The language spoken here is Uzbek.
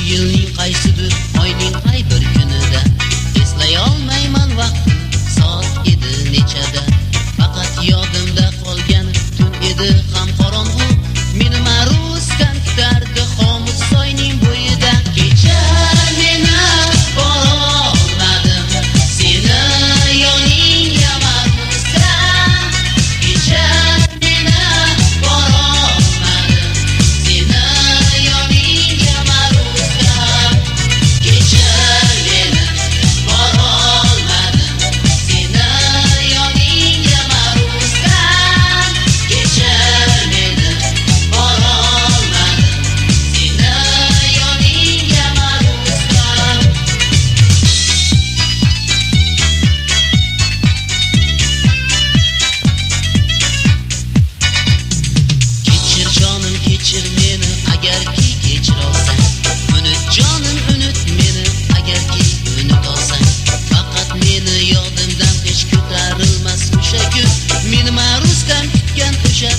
yilning qaysidir oyning qay bir kunida eslay olmayman vaqtni, soat edi nechada. Faqat yodimda qolgan tun edi ham qorong'u, meni Maruskan kutardi xomus soyning bo'yida. Kecha meni borolmadim seni yoningga Maruskan, kecha meni borolmadim seni yoningga Maruskan, kecha meni borolmadim seni yoningga Maruskan, kecha meni borolmadim seni yoningga Maruskan. Kechir jonim, kechir meni agarki kechirolsang, unut jonim, unut meni agarki unut olsang. Faqat meni yodimdan hech ko'tarilmas o'sha kun, meni Maruskan kutgan o'sha